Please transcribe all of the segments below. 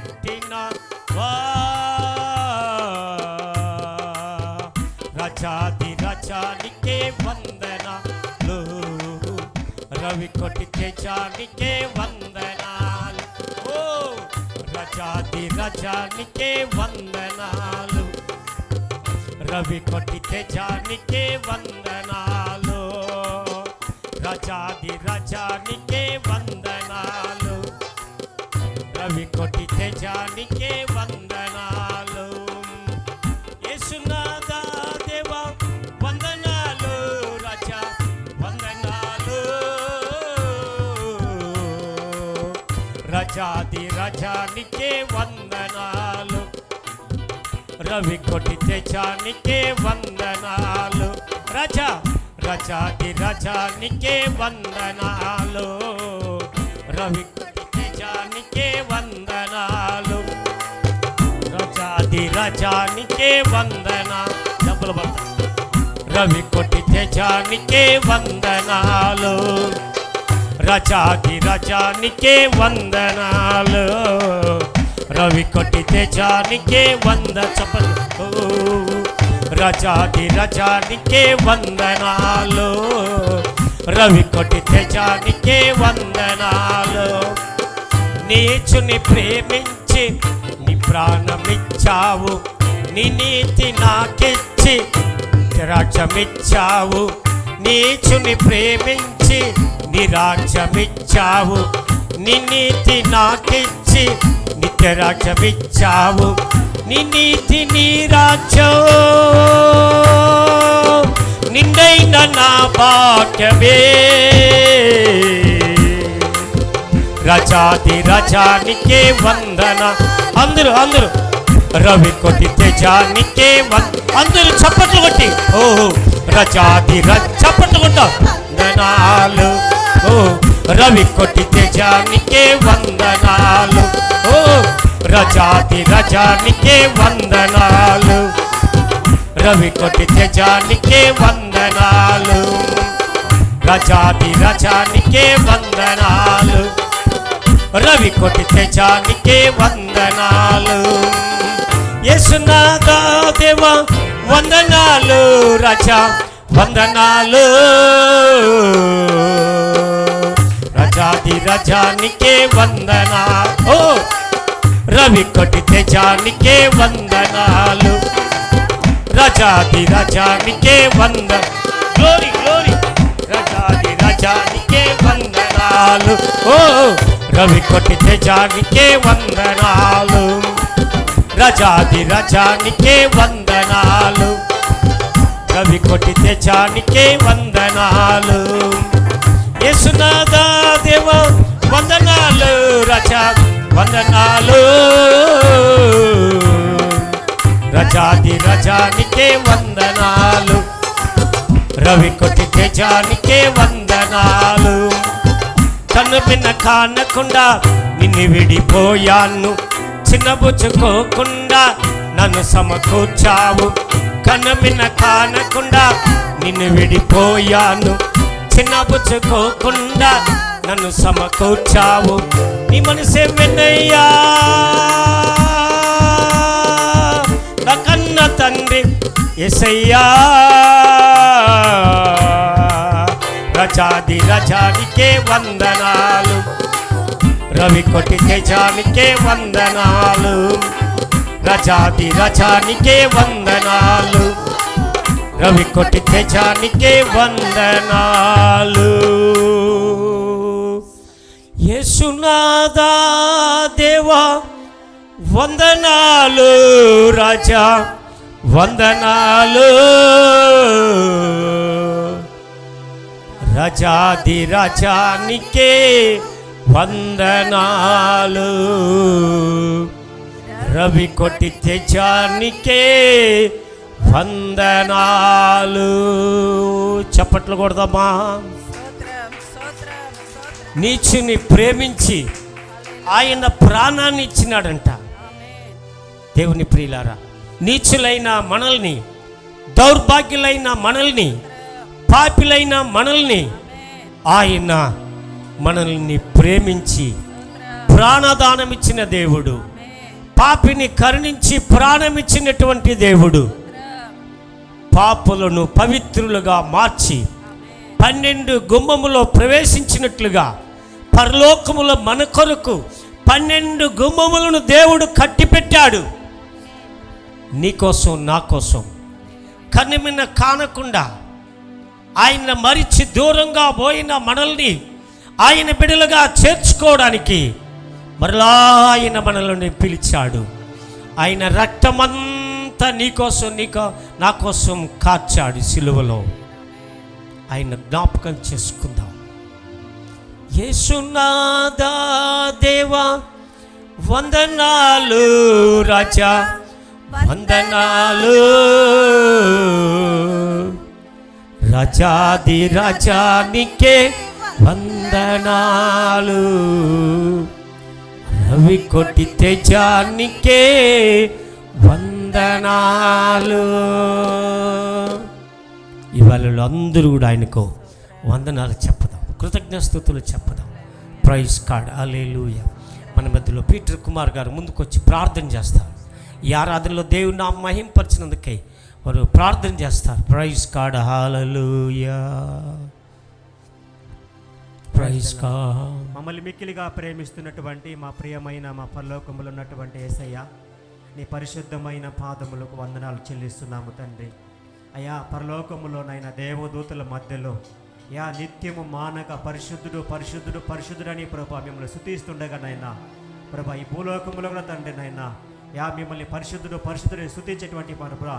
పెట్టిన రాజాది రాజానికే వందనాలు, రవి కొట్టి తేజానికే వందనాలు. ఓ రాజాది రాజానికే వందనాలు, రవి కొట్టి తేజానికే వందనాలు. రాజాది రాజానికే వందనాలు, రవి కొట్టి తేజానికే వందనాలు. యేసునాథా దేవా వందనాలు, రాజా వందనాలు. రాజాది రాజానికే వందనాలు, రవి కొట్టి తేజానికే వందనాలు. రాజా రాజాది రాజానికే వందనాలు, రవి కొట్టి తేజానికే వందనాలు. రాజాది రాజానికే వందనాలు. డబ్బులు పడతా. రవి కొట్టి తేజానికే వందనాలు, రాజాది రాజానికే వందనాలు. రవి కొట్టి తేజానికే చెప్పలు. రాజాది రాజానికే వందనాలు, రవి కొట్టి తేజానికే వందనాలు. నీచుని ప్రేమించి నీ ప్రాణమిచ్చావు, నీ నీతి నాకిచ్చి రాజ్యమిచ్చావు. నీచుని ప్రేమించి నీ రాజ్యమిచ్చావు, నీ నీతి నాకిచ్చి నిత్య రాజ్యమిచ్చావు. నీ నీతి నీ రాజ్యం నిండైన నా భాగ్యమే. రాజాది రాజానికే వందన. అందరూ రవి కొట్టి తేజానికే అందరూ చప్పట్లు కొట్టి ఓ రాజాది చప్పట్లు కొట్ట వందనాలు. ఓ రవి కొట్టి తేజానికే వందనాలు. ఓ రాజాది రాజానికే వందనాలు, రవి కొట్టి తేజానికే వందనాలు. రాజాది రాజానికే వందనాలు, రవి కొట్టి తేజానికే వందనాలు. యేసునాథా దేవా వందనాలు, రాజా వందనాలు. రాజాది రాజానికే వందనాలు. ఓ రవి కొట్టి తేజానికే వందనాలు, రాజాది రాజానికే గ్లోరీ గ్లోరీ. రాజాది రాజానికే వందనాలు. ఓ రవి కొట్టి తేజానికే వందనాలు, రాజాది రాజానికే వందనాలు. రవి కొట్టి తేజానికే వందనాలు. యేసునాథా దేవా వందనాలు, రాజా వందనాలు. రాజాది రాజానికే వందనాలు, రవి కొట్టి తేజానికే వందనాలు. కన్ను పిన్న కానకుండా నిన్ను విడిపోయాను, చిన్నబుచ్చుకోకుండా నన్ను సమకూర్చావు. కన్ను పిన్న కానకుండా నిన్ను విడిపోయాను, చిన్నబుచ్చుకోకుండా నన్ను సమకూర్చావు. నీ మనసే విన్నయ్యా నా కన్న తండ్రి యేసయ్యా. రాజాది రాజానికే వందనాలు, రవి కొట్టి తేజానికే వందనాలు. రాజాది రాజానికే వందనాలు, రవి కొట్టి తేజానికే వందనాలు. యేసునాథా దేవా వందనాలు, రాజా వందనాలు. రాజాది రాజానికే వందనాలు, రవి కొట్టి తేజానికే వందనాలు. చప్పట్లు కొడదామా? నీచుని ప్రేమించి ఆయన ప్రాణాన్ని ఇచ్చినాడంట. దేవుని ప్రియులారా, నీచులైన మనల్ని, దౌర్భాగ్యులైన మనల్ని, పాపిలైన మనల్ని ఆయన మనల్ని ప్రేమించి ప్రాణదానం ఇచ్చిన దేవుడు. పాపిని కరుణించి ప్రాణమిచ్చినటువంటి దేవుడు పాపులను పవిత్రులుగా మార్చి 12 గుమ్మములో ప్రవేశించినట్లుగా పరలోకములో మన కొరకు 12 గుమ్మములను దేవుడు కట్టిపెట్టాడు. నీకోసం, నా కోసం. కనిమిన కానకుండా ఆయన మరిచి దూరంగా పోయిన మనల్ని ఆయన బిడ్డలుగా చేర్చుకోవడానికి మరలా ఆయన మనల్ని పిలిచాడు. ఆయన రక్తమంతా నీకోసం, నా కోసం కార్చాడు సిలువలో. ఆయన జ్ఞాపకం చేసుకుందాం. యేసునాథా దేవా వందనాలు, రాజా వందనాలు, రాజాది రాజానికే వందనాలు, రవి కోటి తేజానికే వందనాలు. ఇవాళ అందరూ కూడా ఆయనకు వందనాలు చెప్పదాం, కృతజ్ఞతాస్తుతులు చెప్పదాం. ప్రైజ్ గాడ్, హల్లెలూయా. మన మధ్యలో పీటర్ కుమార్ గారు ముందుకొచ్చి ప్రార్థన చేస్తారు. ఈ ఆరాధనలో దేవుని నామం మహింపరిచినందుకై వారు ప్రార్థన చేస్తారు. Praise God, hallelujah. Praise God. మమ్మల్ని మిక్కిలిగా ప్రేమిస్తున్నటువంటి మా ప్రియమైన మా పరలోకములో ఉన్నటువంటి యేసయ్య, నీ పరిశుద్ధమైన పాదములకు వందనాలు చెల్లిస్తున్నాము తండ్రి. అయ్యా, పరలోకములోనైనా దేవదూతల మధ్యలో యా నిత్యము మానక పరిశుద్ధుడు పరిశుద్ధుడు పరిశుద్ధుడని ప్రభా మిమ్మల్ని స్తుతిస్తుండగానైనా ప్రభా, ఈ భూలోకములో కూడా తండ్రి నైనా యా మిమ్మల్ని పరిశుద్ధుడు పరిశుద్ధుడిని స్తుతించేటువంటి ప్రభా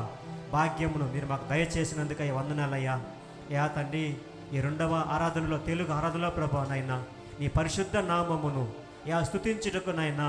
భాగ్యమును మీరు మాకు దయచేసినందుకై వందనాలయ్యా. యా తండ్రి, ఈ 2వ ఆరాధనలో, తెలుగు ఆరాధనలో ప్రభా నైనా నీ పరిశుద్ధ నామమును యా స్తుతించుటకునైనా,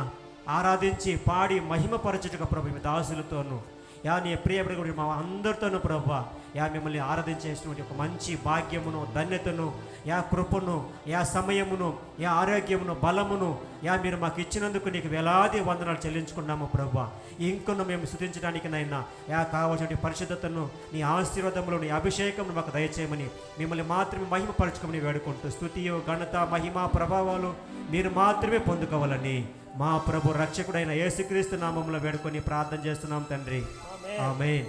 ఆరాధించి పాడి మహిమపరచుటకు ప్రభు మీ దాసులతోనూ యా నీ ప్రియపడి మా అందరితోనూ ప్రభా యా మిమ్మల్ని ఆరాధించేటువంటి ఒక మంచి భాగ్యమును, ధన్యతను, యా కృపను, యా సమయమును, యా ఆరోగ్యమును, బలమును యా మీరు మాకు ఇచ్చినందుకు నీకు వేలాది వందనాలు చెల్లించుకున్నాము ప్రభా. ఇంకొన్న మేము స్తుతించడానికినైనా యా కావాల్సిన పరిశుద్ధతను, నీ ఆశీర్వాదములు, నీ అభిషేకమును మాకు దయచేయమని మిమ్మల్ని మాత్రమే మహిమపరచుకోమని వేడుకుంటూ, స్తుతియు ఘనత మహిమ ప్రభావాలు మీరు మాత్రమే పొందుకోవాలని మా ప్రభు రక్షకుడైన యేసుక్రీస్తు నామములో వేడుకొని ప్రార్థన చేస్తున్నాం తండ్రి. ఆమేన్.